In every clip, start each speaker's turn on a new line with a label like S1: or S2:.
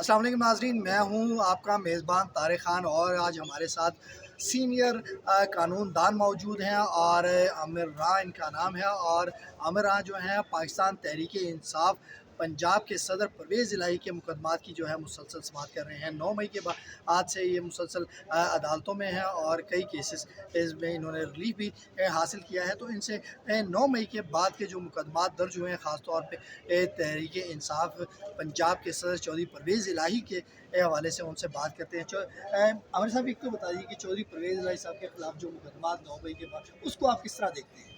S1: अस्सलाम वालेकुम नाज़रीन, मैं हूं आपका मेज़बान तारिक ख़ान और आज हमारे साथ सीनियर कानूनदान मौजूद हैं और आमिर रां इनका नाम है। और आमिर रां जो हैं पाकिस्तान तहरीक इंसाफ पंजाब के सदर परवेज़ इलाही के मुकदमात की जो है मुसलसल समाअत कर रहे हैं। 9 मई के बाद से ये मुसलसल अदालतों में हैं और कई केसेस में इन्होंने रिलीफ भी हासिल किया है। तो इनसे 9 मई के बाद के जो मुकदमात दर्ज हुए हैं, ख़ास तौर पे तहरीक इंसाफ पंजाब के सदर चौधरी परवेज़ इलाही के हवाले से उनसे बात करते हैं। आमिर साहब, एक तो बताइए कि चौधरी परवेज़ इलाही साहब के खिलाफ जो मुकदमात 9 मई के बाद, उसको आप किस तरह देखते हैं?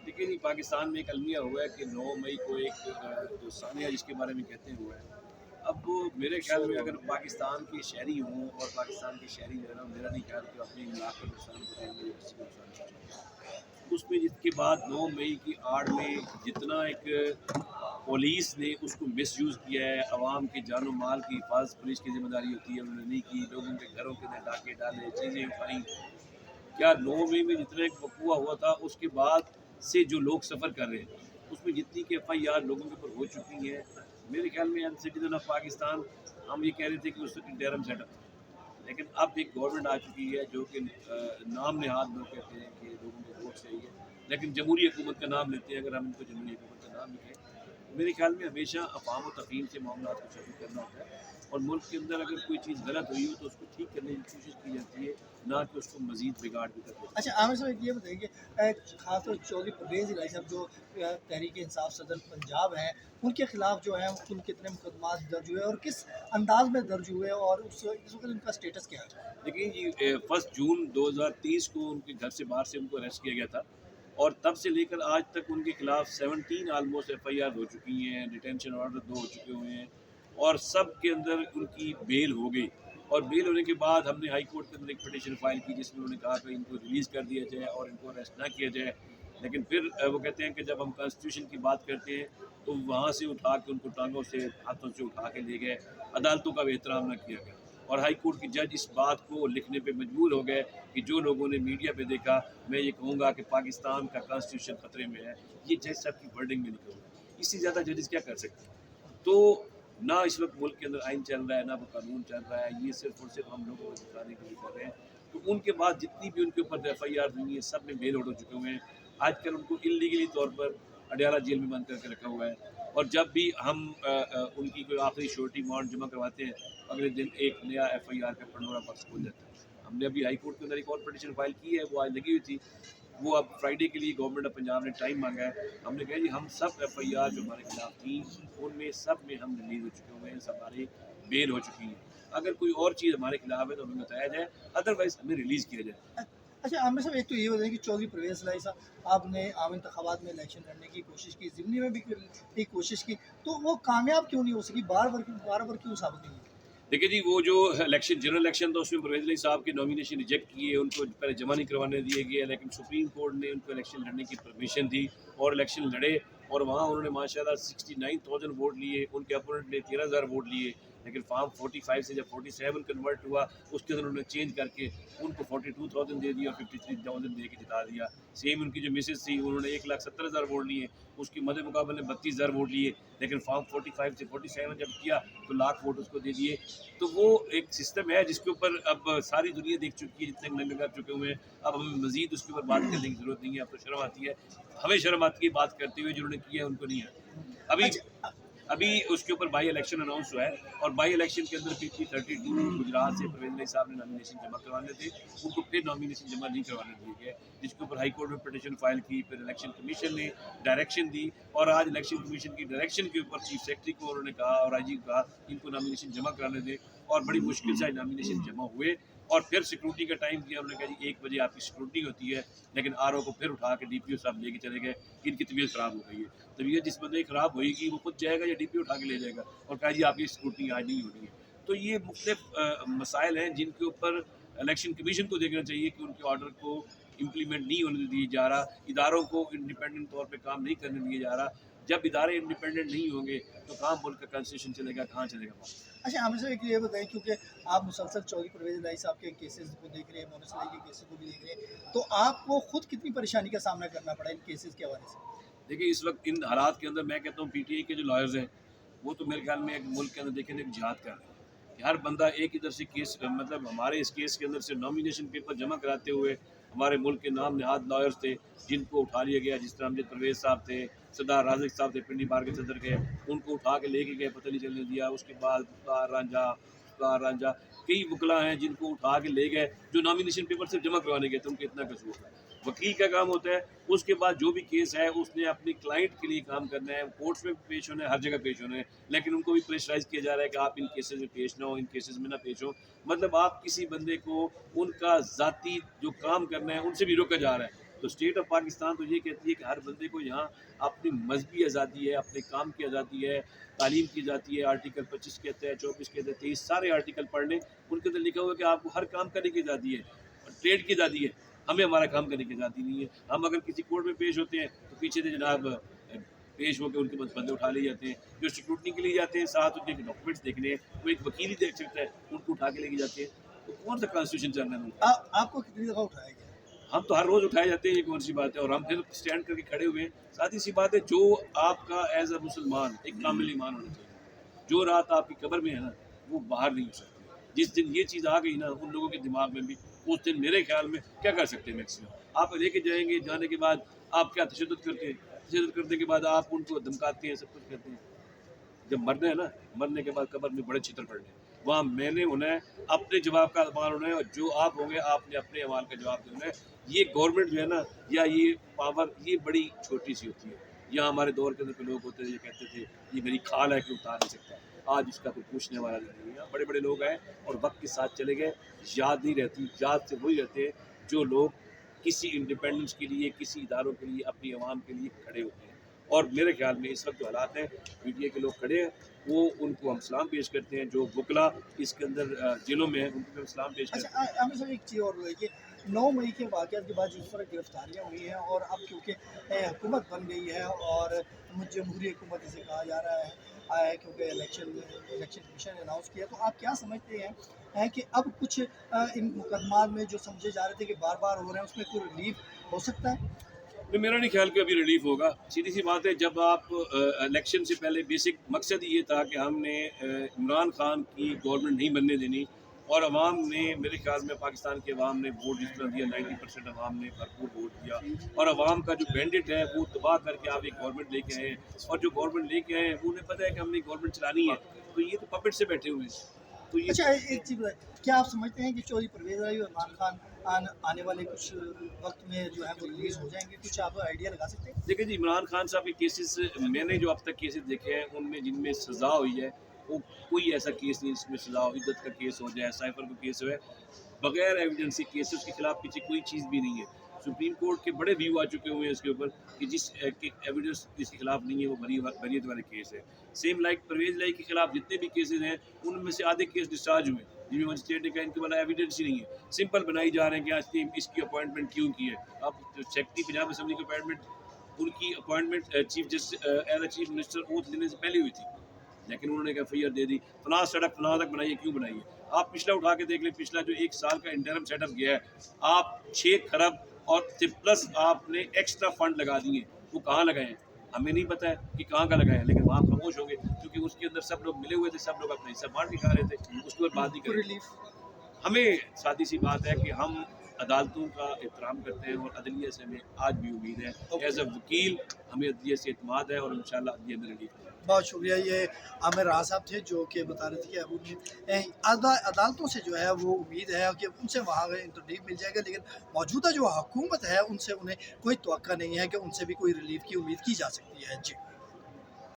S2: देखिए जी, पाकिस्तान में एक अलमिया हुआ है कि 9 मई को एक जो सानिया जिसके बारे में कहते हुए है। अब वो मेरे ख्याल में अगर पाकिस्तान के शहरी हों और पाकिस्तान के शहरी जो है ना, मेरा नहीं ख्याल कि अपनी इलाके का नुकसान पहुँचाएंगे या किसी को नुकसान पहुँचाएंगे। उसमें जिसके बाद 9 मई की आड़ में जितना एक पुलिस ने उसको मिसयूज़ किया है, आवाम के जान माल की हिफाजत पुलिस की जिम्मेदारी होती है, उन्होंने नहीं की। लोगों के घरों के अंदर डाके डाले, चीज़ें उठाई। क्या 9 मई में जितना एक वकूआ हुआ था उसके बाद से जो लोग सफ़र कर रहे हैं उसमें जितनी कि FIR लोगों के ऊपर हो चुकी हैं, मेरे ख्याल में सिटीजन ऑफ पाकिस्तान, हम ये कह रहे थे कि उस वक्त इंटरम सेटअप था, लेकिन अब एक गवर्नमेंट आ चुकी है जो कि नाम नहाद लोग कहते हैं कि लोगों को वोट चाहिए, लेकिन जमहूरी हुकूमत का नाम लेते हैं। अगर हम इनको जमहूरी हुकूमत का नाम लिखें, मेरे ख्याल में हमेशा अफवाम व तफहीम से मामला को शुरू करना होता है और मुल्क के अंदर अगर कोई चीज़ गलत हुई हो तो उसको ठीक करने की कोशिश की जाती है, ना कि उसको मज़ीद बिगाड़ भी करते हैं।
S1: अच्छा आमिर साहब, ये बताइए कि खासतौर चौधरी परवेज़ इलाही साहब जो तहरीक इंसाफ सदर पंजाब हैं, उनके खिलाफ जो है कुल कितने मुकदमात दर्ज हुए और किस अंदाज में दर्ज हुए और इस वक्त उनका स्टेटस क्या है?
S2: देखिए जी, 1 जून 2023 को उनके घर से बाहर से उनको अरेस्ट किया गया था और तब से लेकर आज तक उनके खिलाफ 17 ऑलमोस्ट FIR हो चुकी हैं, डिटेंशन ऑर्डर 2 हो चुके हुए हैं और सब के अंदर उनकी बेल हो गई। और बेल होने के बाद हमने हाई कोर्ट के अंदर एक पिटीशन फाइल की जिसमें उन्होंने कहा कि इनको रिलीज़ कर दिया जाए और इनको अरेस्ट ना किया जाए। लेकिन फिर वो कहते हैं कि जब हम कॉन्स्टिट्यूशन की बात करते हैं तो वहाँ से उठा के उनको टांगों से हाथों से उठा के ले गए, अदालतों का भी एहतराम न किया गया और हाई कोर्ट की जज इस बात को लिखने पे मजबूर हो गए कि जो लोगों ने मीडिया पे देखा, मैं ये कहूँगा कि पाकिस्तान का कॉन्स्टिट्यूशन खतरे में है। ये जज साहब की वर्डिंग में लिखा हुआ है, इससे ज़्यादा जजेस क्या कर सकते हैं? तो ना इस वक्त मुल्क के अंदर आइन चल रहा है, ना वो कानून चल रहा है, ये सिर्फ और सिर्फ हम लोगों को दिखाने के लिए कर रहे हैं। तो उनके बाद जितनी भी उनके ऊपर FIR हुई है, सब में बेल आउट हो चुके हुए हैं। आजकल उनको इल्लीगली तौर पर अडयाला जेल में बंद करके रखा हुआ है और जब भी हम उनकी कोई आखिरी श्योरिटी बॉन्ड जमा करवाते हैं, अगले दिन एक नया FIR का पंडोरा बॉक्स खुल जाता है। हमने अभी हाई कोर्ट के अंदर एक और पिटीशन फाइल की है, वो आज लगी हुई थी, वो अब फ्राइडे के लिए गवर्नमेंट ऑफ पंजाब ने टाइम मांगा है। हमने कहा जी, हम सब FIR जो हमारे खिलाफ थी उनमें सब में हम रिलीज हो चुके हुए हैं, सब हमारी बेल हो चुकी है। अगर कोई और चीज़ हमारे खिलाफ है तो हमें बताया जाए, अदरवाइज हमें रिलीज़ किया जाए।
S1: अच्छा आमिर साहब, एक तो ये बताइए कि चौधरी परवेज़ इलाही साहब, आपने आम इंतखाबात में इलेक्शन लड़ने की कोशिश की, ज़िमनी में भी की कोशिश की, तो वो कामयाब क्यों नहीं हो सकी? बार बार क्यों साबित नहीं हुई?
S2: देखिए जी, वो जो इलेक्शन जनरल इलेक्शन था उसमें परवेज़ इलाही साहब की नॉमिनेशन रिजेक्ट किए, उनको पहले जमा नहीं करवाने दिए गए, लेकिन सुप्रीम कोर्ट ने उनको इलेक्शन लड़ने की परमिशन दी और इलेक्शन लड़े और वहाँ उन्होंने माशाल्लाह 69,000 वोट लिए, उनके अपोनेंट ने 13,000 वोट लिए। लेकिन फॉर्म 45 से जब 47 कन्वर्ट हुआ उसके अंदर उन्होंने चेंज करके उनको 42,000 दे दिया और 53,000 दे के जिता दिया। सेम उनकी जो मिसेज थी उन्होंने 1,70,000 वोट लिए, उसकी मदे मुकाबले 32,000 वोट लिए, लेकिन फॉर्म 45 से 47 जब किया तो लाख वोट उसको दे दिए। तो वो एक सिस्टम है जिसके ऊपर अब सारी दुनिया देख चुकी है, जितने नंगे कर चुके हुए हैं। अब हमें मजीद उसके ऊपर बात करने की ज़रूरत नहीं है, अब तो शर्म आती है, हमें शर्म आती है बात करते हुए, जिन्होंने किया है उनको नहीं है। अभी
S1: अच्छा
S2: अभी उसके ऊपर बाई इलेक्शन अनाउंस हुआ है और बाई इलेक्शन के अंदर PP32 गुजरात से परवेज़ इलाही साहब ने नॉमिनेशन जमा करवाने थे, उनको फिर नॉमिनेशन जमा नहीं करवाने दिए गए, जिसके ऊपर हाई कोर्ट में पिटीशन फाइल की, फिर इलेक्शन कमीशन ने डायरेक्शन दी और आज इलेक्शन कमीशन की डायरेक्शन के ऊपर चीफ सेक्रेटरी को उन्होंने कहा और IG को कहा इनको नॉमिनेशन जमा कराने दें और बड़ी मुश्किल से नॉमिनेशन जमा हुए और फिर सिक्योरिटी का टाइम दिया, उन्होंने कहा जी 1 बजे आपकी सिक्योरिटी होती है, लेकिन RO को फिर उठा के DPO साहब लेके चले गए कि इनकी तबीयत ख़राब हो गई है। तबीयत जिस बंदे की ख़राब होएगी वो खुद जाएगा या DPO उठा के ले जाएगा और कहा जी आपकी सिक्योरिटी आज नहीं हो रही है। तो ये मुख्तलिफ मसाइल हैं जिनके ऊपर इलेक्शन कमीशन को देखना चाहिए कि उनके ऑर्डर को इम्प्लीमेंट नहीं होने दिया जा रहा, इदारों को इंडिपेंडेंट तौर पे काम नहीं करने दिया जा रहा। जब इदारे इंडिपेंडेंट नहीं होंगे तो कहाँ मुल्क का कॉन्स्टिट्यूशन चलेगा, कहाँ चलेगा।
S1: अच्छा आमिर साहब, एक ये बताइए, क्योंकि आप मुसलसल चौधरी परवेज़ इलाही साहब के केसेस को देख रहे हैं, मोनस इलाही के केसेस को भी देख रहे हैं, तो आपको खुद कितनी परेशानी का सामना करना पड़ा इन केसेस के हवाले से?
S2: देखिए, इस वक्त इन हालात के अंदर मैं कहता हूँ PTI के जो लॉयर्स हैं वो तो मेरे ख्याल में एक मुल्क के अंदर देखें एक जिहाद कर रहे हैं। کہ ہر بندہ ایک ادھر سے کیس مطلب ہمارے اس کیس کے اندر سے نامینیشن پیپر جمع کراتے ہوئے ہمارے ملک کے نام نہاد لائرز تھے جن کو اٹھا لیا گیا، جس طرح امجد پرویز صاحب تھے، سردار رازق صاحب تھے پنڈی بار کے صدر کے، ان کو اٹھا کے لے کے گئے، پتہ نہیں چلنے دیا۔ اس کے بعد رانجھا کئی وکلا ہیں جن کو اٹھا کے لے گئے جو نامینیشن پیپر صرف جمع کروانے گئے تھے، ان کے اتنا قصور ہے۔ وکیل کا کام ہوتا ہے اس کے بعد جو بھی کیس ہے اس نے اپنی کلائنٹ کے لیے کام کرنا ہے، کورٹس میں پیش ہونا ہے، ہر جگہ پیش ہونا ہے، لیکن ان کو بھی پریشرائز کیا جا رہا ہے کہ آپ ان کیسز میں پیش نہ ہو، ان کیسز میں نہ پیش ہو۔ مطلب آپ کسی بندے کو ان کا ذاتی جو کام کرنا ہے ان سے بھی روکا جا رہا ہے۔ تو اسٹیٹ آف پاکستان تو یہ کہتی ہے کہ ہر بندے کو یہاں اپنی مذہبی آزادی ہے، اپنے کام کی آزادی ہے، تعلیم کی جاتی ہے۔ آرٹیکل 25 کہتے ہیں، 24 کہتے ہیں، 23 سارے آرٹیکل پڑھ لیں، ان کے اندر لکھا ہوا ہے کہ آپ کو ہر کام کرنے کی آزادی ہے، ٹریڈ کی آزادی ہے۔ ہمیں ہمارا کام کرنے کی آزادی نہیں ہے۔ ہم اگر کسی کورٹ میں پیش ہوتے ہیں تو پیچھے سے جناب پیش ہو کے ان کے بندے اٹھا لیے جاتے ہیں، جو سیکورٹی کے لیے جاتے ہیں ساتھ ان کے ڈاکومنٹس دیکھنے ہیں، وہ ایک وکیل ہی دیکھ سکتا ہے، ان کو اٹھا کے لے کے جاتے ہیں۔ تو کون سا کانسٹیٹیوشن چل رہا ہے؟
S1: آپ کو کتنی دفعہ اٹھایا گیا؟
S2: ہم تو ہر روز اٹھائے جاتے ہیں، یہ کون سی بات ہے؟ اور ہم پھر اسٹینڈ کر کے کھڑے ہوئے ہیں۔ ساتھی سی بات ہے، جو آپ کا ایز اے مسلمان ایک کامل ایمان ہونا چاہیے۔ جو رات آپ کی قبر میں ہے نا وہ باہر نہیں ہو سکتی۔ جس دن یہ چیز آ گئی نا ان لوگوں کے دماغ میں بھی، اس دن میرے خیال میں کیا کر سکتے ہیں میکسیمم آپ لے کے جائیں گے، جانے کے بعد آپ کیا تشدد کرتے ہیں، تشدد کرنے کے بعد آپ ان کو دھمکاتے ہیں، سب کچھ کرتے ہیں۔ جب مرنا ہے نا، مرنے کے بعد قبر میں بڑے چھتر پڑنے ہیں، وہاں میں نے ہونا ہے، اپنے جواب کا اعمال ہونا ہے، اور جو آپ ہوں گے آپ نے اپنے اعمال کا جواب دینا ہے۔ یہ گورنمنٹ جو ہے نا یا یہ پاور یہ بڑی چھوٹی سی ہوتی ہے۔ یہاں ہمارے دور کے اندر لوگ ہوتے تھے یہ کہتے تھے یہ میری کھال ہے کہ اتار نہیں سکتا، آج اس کا کوئی پوچھنے والا نہیں ہے۔ بڑے بڑے لوگ ہیں اور وقت کے ساتھ چلے گئے، یاد نہیں رہتی، یاد سے وہی رہتے ہیں جو لوگ کسی انڈیپینڈنس کے لیے، کسی اداروں کے لیے، اپنی عوام کے لیے کھڑے ہوتے ہیں۔ اور میرے خیال میں اس وقت جو حالات ہیں میڈیا کے لوگ کھڑے ہیں، وہ ان کو ہم سلام پیش کرتے ہیں۔ جو وکلا اس کے اندر جیلوں میں ہیں ان کو ہم سلام پیش کرتے ہیں۔
S1: اچھا عامر صاحب، ایک چیز اور ہوئی کہ 9 مئی کے واقعات کے بعد جس طرح گرفتاریاں ہوئی ہیں اور اب کیونکہ حکومت بن گئی ہے اور جمہوری حکومت اسے کہا جا رہا ہے کیونکہ الیکشن کمیشن نے اناؤنس کیا، تو آپ کیا سمجھتے ہیں کہ اب کچھ ان مقدمات میں جو سمجھے جا رہے تھے کہ بار بار ہو رہے ہیں اس میں کوئی ریلیف ہو سکتا ہے؟
S2: میرا نہیں خیال کہ ابھی ریلیف ہوگا۔ سیدھی سی بات ہے، جب آپ الیکشن سے پہلے بیسک مقصد یہ تھا کہ ہم نے عمران خان کی گورنمنٹ نہیں بننے دینی، اور عوام نے میرے خیال میں پاکستان کے عوام نے ووٹ جس طرح دیا 90% عوام نے بھرپور ووٹ دیا، اور عوام کا جو مینڈیٹ ہے وہ تباہ کر کے آپ ایک گورنمنٹ لے کے آئے ہیں، اور جو گورنمنٹ لے کے آئے ہیں انہیں پتہ ہے کہ ہم نے گورنمنٹ چلانی ہے، تو یہ تو پپٹ سے بیٹھے ہوئے ہیں۔ تو یہ
S1: اچھا ایک چیز بتائیں، کیا آپ سمجھتے ہیں کہ چودھری پرویز رائی اور عمران خان آنے والے کچھ وقت میں جو ہے وہ ریلیز ہو جائیں گے؟ کچھ آپ آئیڈیا لگا سکتے ہیں؟
S2: دیکھیں جی، عمران خان صاحب کے کیسز میں نے جو اب تک کیسز دیکھے ہیں ان میں جن میں سزا ہوئی ہے وہ کوئی ایسا کیس نہیں جس میں سزا ہو۔ عدت کا کیس ہو جائے، سائفر کا کیس ہو ہے، بغیر ایویڈنسی کیس اس کے خلاف پیچھے کوئی چیز بھی نہیں ہے۔ سپریم کورٹ کے بڑے ویو آ چکے ہوئے ہیں اس کے اوپر کہ جس ایویڈنس اس کے خلاف نہیں ہے وہ بریت والے کیس ہے۔ سیم لائک پرویز لائی کے خلاف جتنے بھی کیسز ہیں ان میں سے آدھے کیس ڈسچارج ہوئے جن میں مجسٹریٹ نے کہا ان کے والا ایویڈنس ہی نہیں ہے، سمپل بنائی جا رہے ہیں کہ آج اس کی اپوائنٹمنٹ کیوں کی ہے۔ اب سیکرٹری پنجاب اسمبلی کی اپوائنٹمنٹ، ان کی appointment chief justice as a chief minister oath لینے سے پہلے ہوئی تھی، لیکن انہوں نے ایف آئی آر دے دی، فلاں سڑک فلاں تک بنائی ہے، کیوں بنائی ہے؟ آپ پچھلا اٹھا کے دیکھ لیں، پچھلا جو 1 سال کا انٹرم سیٹ اپ گیا ہے، آپ 6 کھرب اور پلس آپ نے ایکسٹرا فنڈ لگا دیے، وہ کہاں لگائے ہیں ہمیں نہیں پتہ ہے کہ کہاں کا لگائے ہیں، لیکن وہاں خاموش ہوں گے کیونکہ اس کے اندر سب لوگ ملے ہوئے تھے، سب لوگ اپنے حصہ بانٹ کے کھا رہے تھے، اس کے اوپر بات نہیں
S1: کوئی
S2: کریں۔
S1: ریلیف؟
S2: ہمیں سادی سی بات ہے کہ ہم عدالتوں کا احترام کرتے ہیں اور عدلیہ سے ہمیں آج بھی امید ہے، ایز اے وکیل ہمیں عدلیہ سے اعتماد ہے اور انشاءاللہ عدلیہ میں ریلیف ہوگا۔
S1: بہت شکریہ۔ یہ عامر راہ صاحب تھے جو کہ بتا رہے تھے کہ اب عدالتوں سے جو ہے وہ امید ہے کہ ان سے وہاں ریلیف مل جائے گا، لیکن موجودہ جو حکومت ہے ان سے انہیں کوئی توقع نہیں ہے کہ ان سے بھی کوئی ریلیف کی امید کی جا سکتی ہے۔ جی